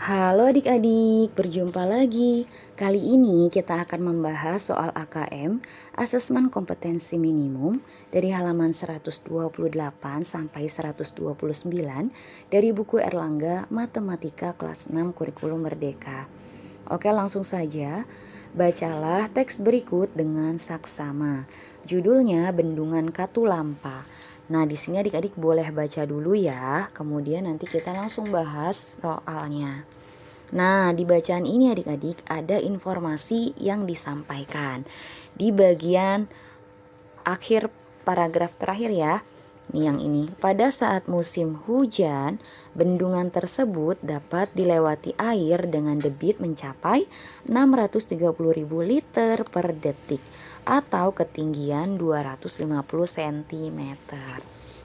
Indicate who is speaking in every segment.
Speaker 1: Halo adik-adik, berjumpa lagi. Kali ini kita akan membahas soal AKM, Asesmen Kompetensi Minimum, dari halaman 128 sampai 129 dari buku Erlangga Matematika kelas 6 Kurikulum Merdeka. Oke, langsung saja. Bacalah teks berikut dengan saksama. Judulnya Bendungan Katulampa. Nah, di sini adik-adik boleh baca dulu ya. Kemudian nanti kita langsung bahas soalnya. Nah, di bacaan ini adik-adik ada informasi yang disampaikan di bagian akhir paragraf terakhir ya. Nih yang ini, pada saat musim hujan, bendungan tersebut dapat dilewati air dengan debit mencapai 630.000 liter per detik atau ketinggian 250 cm.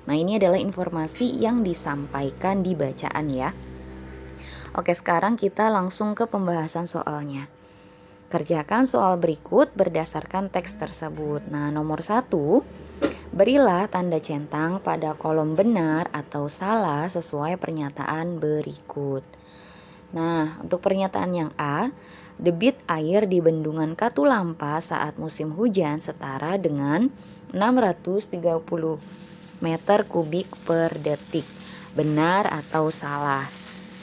Speaker 1: Nah, ini adalah informasi yang disampaikan di bacaan ya. Oke, sekarang kita langsung ke pembahasan soalnya. Kerjakan soal berikut berdasarkan teks tersebut. Nah, nomor 1, berilah tanda centang pada kolom benar atau salah sesuai pernyataan berikut. Nah, untuk pernyataan yang A, debit air di bendungan Katulampa saat musim hujan setara dengan 630 meter kubik per detik. Benar atau salah?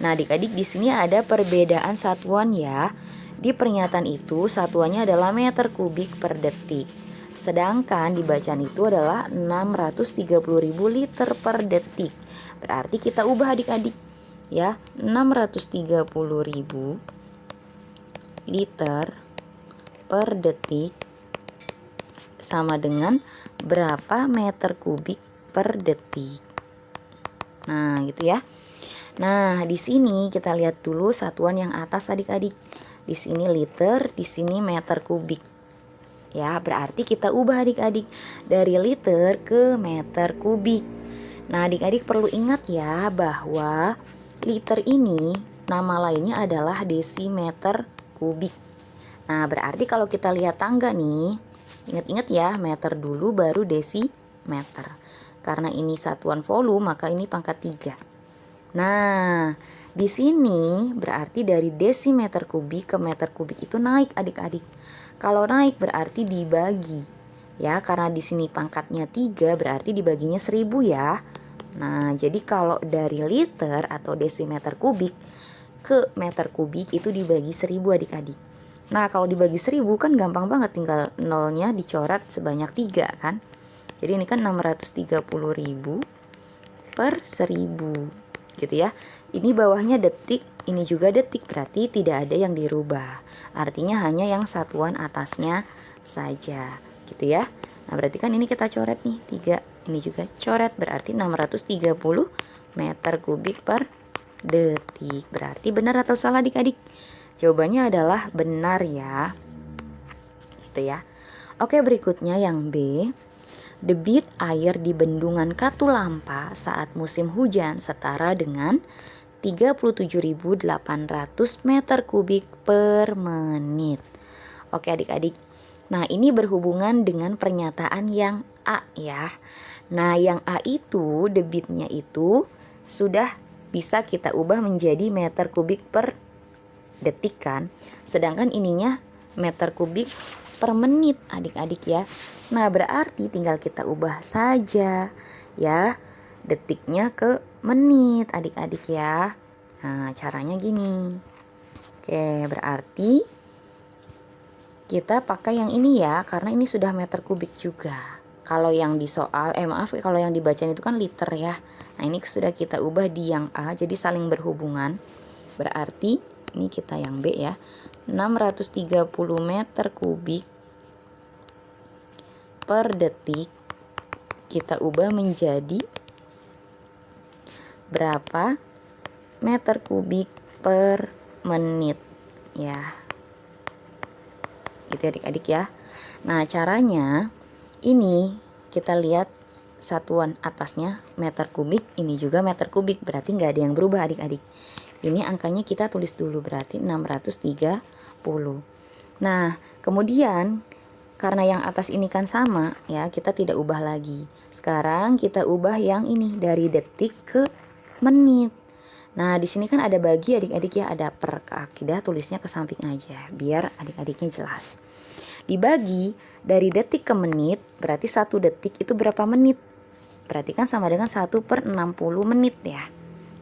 Speaker 1: Nah, adik-adik di sini ada perbedaan satuan ya. Di pernyataan itu satuannya adalah meter kubik per detik. Sedangkan di bacaan itu adalah 630.000 liter per detik. Berarti kita ubah adik-adik ya, 630.000 liter per detik sama dengan berapa meter kubik per detik. Nah, gitu ya. Nah, di sini kita lihat dulu satuan yang atas adik-adik. Di sini liter, di sini meter kubik. Ya, berarti kita ubah adik-adik dari liter ke meter kubik. Nah, adik-adik perlu ingat ya bahwa liter ini nama lainnya adalah desimeter kubik. Nah, berarti kalau kita lihat tangga nih, ingat-ingat ya, meter dulu baru desimeter. Karena ini satuan volume, maka ini pangkat 3. Nah, di sini berarti dari desimeter kubik ke meter kubik itu naik adik-adik. Kalau naik berarti dibagi. Ya, karena di sini pangkatnya 3 berarti dibaginya 1000 ya. Nah, jadi kalau dari liter atau desimeter kubik ke meter kubik itu dibagi 1000 adik-adik. Nah, kalau dibagi 1000 kan gampang banget, tinggal nolnya dicoret sebanyak 3 kan. Jadi ini kan 630.000 per 1000 gitu ya. Ini bawahnya detik, ini juga detik, berarti tidak ada yang dirubah. Artinya hanya yang satuan atasnya saja gitu ya. Nah, berarti kan ini kita coret nih 3, ini juga coret, berarti 630 meter kubik per detik. Berarti benar atau salah adik-adik? Jawabannya adalah benar ya. Gitu ya. Oke, berikutnya yang B. Debit air di bendungan Katulampa saat musim hujan setara dengan 37.800 meter kubik per menit. Oke adik-adik. Nah, ini berhubungan dengan pernyataan yang A ya. Nah, yang A itu debitnya itu sudah bisa kita ubah menjadi meter kubik per detik kan. Sedangkan ininya meter kubik per menit adik-adik ya. Nah, berarti tinggal kita ubah saja ya detiknya ke menit adik-adik ya. Nah, caranya gini. Oke, berarti kita pakai yang ini ya, karena ini sudah meter kubik juga. Kalau yang di soal, kalau yang dibaca itu kan liter ya. Nah, ini sudah kita ubah di yang A, jadi saling berhubungan. Berarti ini kita yang B ya, 630 meter kubik per detik kita ubah menjadi berapa meter kubik per menit ya. Gitu adik-adik ya. Nah, caranya ini kita lihat satuan atasnya meter kubik, ini juga meter kubik, berarti nggak ada yang berubah adik-adik. Ini angkanya kita tulis dulu, berarti 630. Nah, kemudian karena yang atas ini kan sama ya, kita tidak ubah lagi. Sekarang kita ubah yang ini dari detik ke menit. Nah, di sini kan ada bagi adik-adik ya, ada per akidah, tulisnya ke samping aja biar adik-adiknya jelas. Dibagi dari detik ke menit, berarti 1 detik itu berapa menit? Berarti kan sama dengan 1/60 menit ya.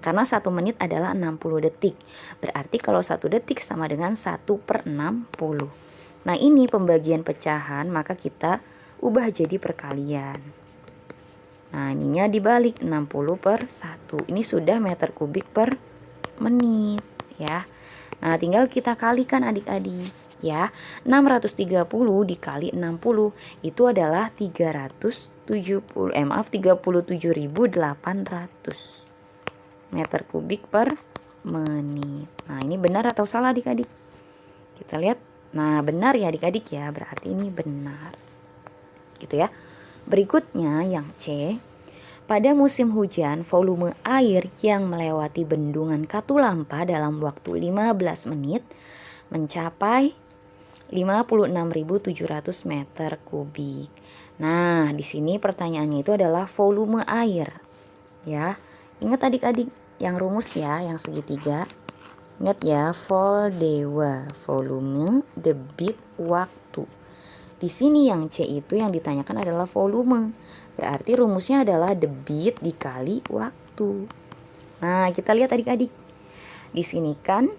Speaker 1: Karena 1 menit adalah 60 detik. Berarti kalau 1 detik sama dengan 1/60. Nah, ini pembagian pecahan, maka kita ubah jadi perkalian. Nah, ininya dibalik 60/1. Ini sudah meter kubik per menit ya. Nah, tinggal kita kalikan adik-adik ya. 630 dikali 60 itu adalah 37.800 meter kubik per menit. Nah, ini benar atau salah adik-adik? Kita lihat. Nah, benar ya adik-adik ya. Berarti ini benar. Gitu ya. Berikutnya yang C. Pada musim hujan, volume air yang melewati bendungan Katulampa dalam waktu 15 menit mencapai 56.700 meter kubik. Nah, di sini pertanyaannya itu adalah volume air. Ya. Ingat adik-adik yang rumus ya, yang segitiga. Ingat ya, vol dewa, volume, debit, waktu. Di sini yang C itu yang ditanyakan adalah volume. Berarti rumusnya adalah debit dikali waktu. Nah, kita lihat adik-adik. Di sini kan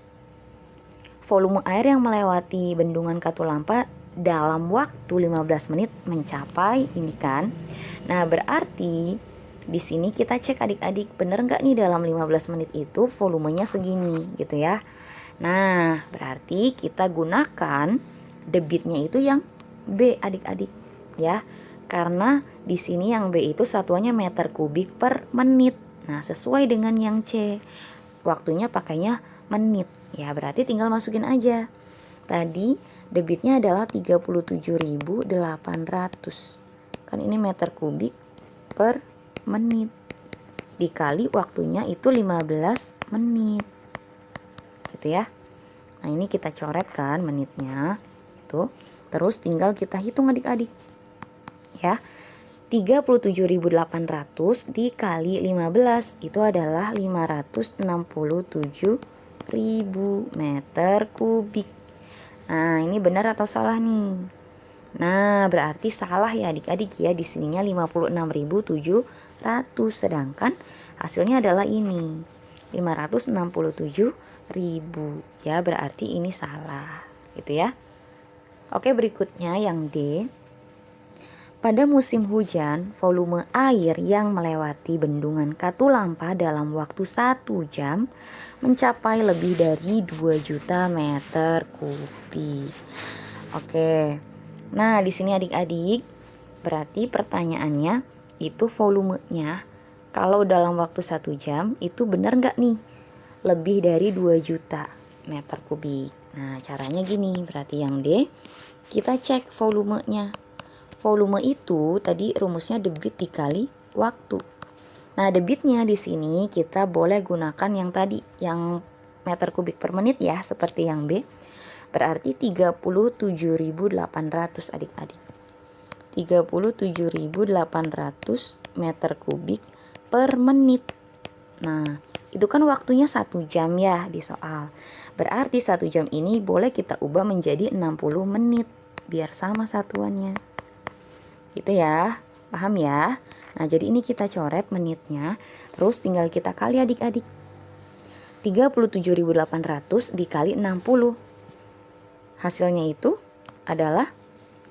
Speaker 1: volume air yang melewati bendungan Katulampa dalam waktu 15 menit mencapai ini kan. Nah, berarti di sini kita cek adik-adik, bener nggak nih dalam 15 menit itu volumenya segini gitu ya. Nah, berarti kita gunakan debitnya itu yang B adik-adik ya. Karena di sini yang B itu satuannya meter kubik per menit. Nah, sesuai dengan yang C. Waktunya pakainya menit ya, berarti tinggal masukin aja. Tadi debitnya adalah 37.800. Kan ini meter kubik per menit. Dikali waktunya itu 15 menit. Gitu ya. Nah, ini kita coret kan menitnya. Itu. Terus tinggal kita hitung adik-adik. Ya. 37.800 dikali 15 itu adalah 567.000 meter kubik. Nah, ini benar atau salah nih? Nah, berarti salah ya adik-adik ya. Di sininya 56.700, sedangkan hasilnya adalah ini 567.000 ya, berarti ini salah gitu ya. Oke, berikutnya yang D. Pada musim hujan, volume air yang melewati bendungan Katulampa dalam waktu 1 jam mencapai lebih dari 2 juta meter kubik. Oke. Nah, di sini adik-adik, berarti pertanyaannya itu volumenya kalau dalam waktu 1 jam itu benar nggak nih? Lebih dari 2 juta meter kubik. Nah, caranya gini, berarti yang D, kita cek volumenya. Volume itu tadi rumusnya debit dikali waktu. Nah, debitnya di sini kita boleh gunakan yang tadi, yang meter kubik per menit ya, seperti yang B. Berarti 37.800 adik-adik. 37.800 meter kubik per menit. Nah, itu kan waktunya 1 jam ya di soal. Berarti 1 jam ini boleh kita ubah menjadi 60 menit biar sama satuannya. Gitu ya, paham ya? Nah, jadi ini kita coret menitnya, terus tinggal kita kali adik-adik. 37.800 dikali 60. Hasilnya itu adalah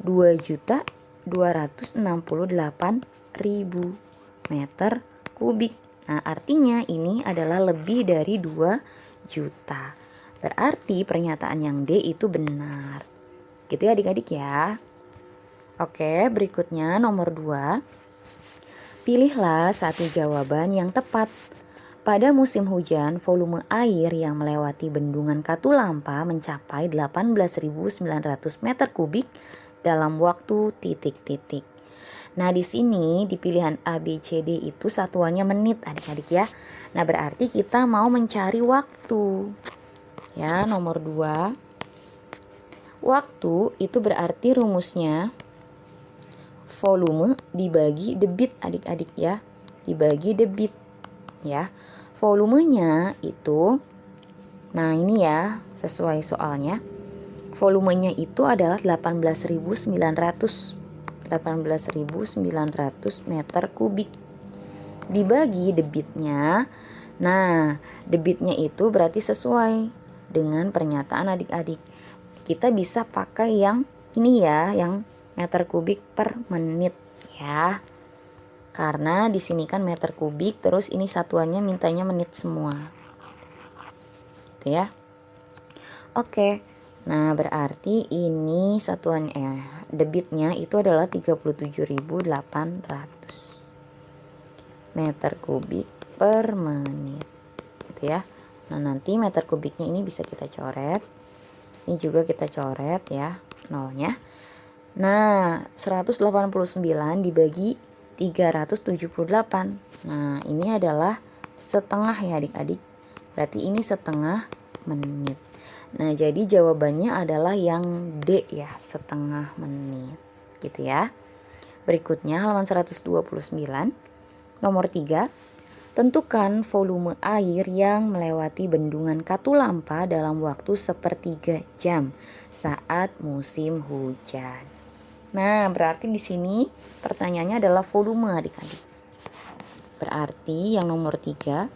Speaker 1: 2.268.000 meter kubik. Nah, artinya ini adalah lebih dari 2 juta. Berarti pernyataan yang D itu benar. Gitu ya adik-adik ya. Oke, berikutnya nomor 2. Pilihlah satu jawaban yang tepat. Pada musim hujan, volume air yang melewati bendungan Katulampa mencapai 18.900 meter kubik dalam waktu titik-titik. Nah, di sini di pilihan A, B, C, D itu satuannya menit adik-adik ya. Nah, berarti kita mau mencari waktu. Ya, nomor 2. Waktu itu berarti rumusnya volume dibagi debit adik-adik ya. Dibagi debit ya. volumenya itu, nah ini ya sesuai soalnya, volumenya itu adalah 18.900 meter kubik dibagi debitnya. Nah, debitnya itu berarti sesuai dengan pernyataan adik-adik. Kita bisa pakai yang ini ya, yang meter kubik per menit ya. Karena di sini kan meter kubik, terus ini satuannya mintanya menit semua. Gitu ya. Oke. Nah, berarti ini satuan debitnya itu adalah 37.800 meter kubik per menit. Gitu ya. Nah, nanti meter kubiknya ini bisa kita coret. Ini juga kita coret ya, nolnya. Nah, 189 dibagi 378. Nah, ini adalah setengah ya adik-adik. Berarti ini setengah menit. Nah, jadi jawabannya adalah yang D ya, setengah menit. Gitu ya. Berikutnya halaman 129. Nomor 3. Tentukan volume air yang melewati bendungan Katulampa dalam waktu 1/3 jam saat musim hujan. Nah, berarti di sini pertanyaannya adalah volume adik-adik. Berarti yang nomor 3,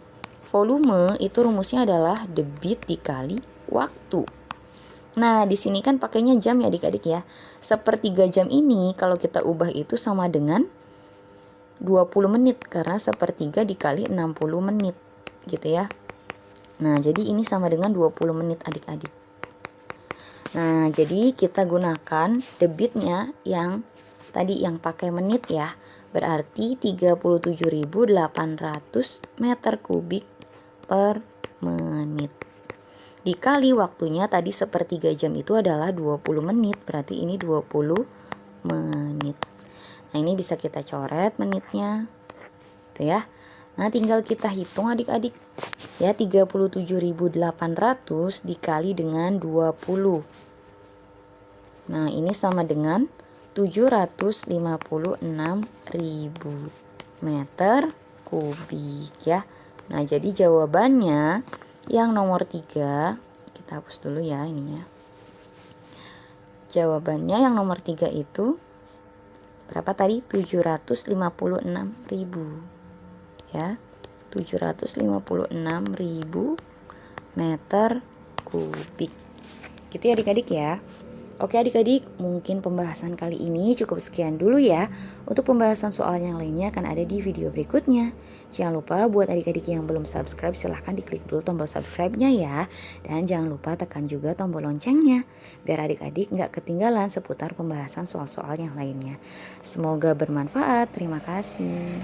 Speaker 1: volume itu rumusnya adalah debit dikali waktu. Nah, di sini kan pakainya jam ya adik-adik ya. 1/3 jam ini kalau kita ubah itu sama dengan 20 menit karena 1/3 dikali 60 menit gitu ya. Nah, jadi ini sama dengan 20 menit adik-adik. Nah, jadi kita gunakan debitnya yang tadi yang pakai menit ya. Berarti 37.800 meter kubik per menit. Dikali waktunya tadi 1/3 jam itu adalah 20 menit. Berarti ini 20 menit. Nah, ini bisa kita coret menitnya. Tuh ya. Nah, tinggal kita hitung adik-adik. Ya, 37.800 dikali dengan 20. Nah, ini sama dengan 756.000 meter kubik ya. Nah, jadi jawabannya yang nomor 3, kita hapus dulu ya ininya. Jawabannya yang nomor 3 itu berapa tadi? 756.000 ya. 756.000 meter kubik. Gitu ya adik-adik ya. Oke adik-adik, mungkin pembahasan kali ini cukup sekian dulu ya. Untuk pembahasan soal yang lainnya akan ada di video berikutnya. Jangan lupa buat adik-adik yang belum subscribe silahkan diklik dulu tombol subscribe-nya ya. Dan jangan lupa tekan juga tombol loncengnya biar adik-adik nggak ketinggalan seputar pembahasan soal-soal yang lainnya. Semoga bermanfaat. Terima kasih.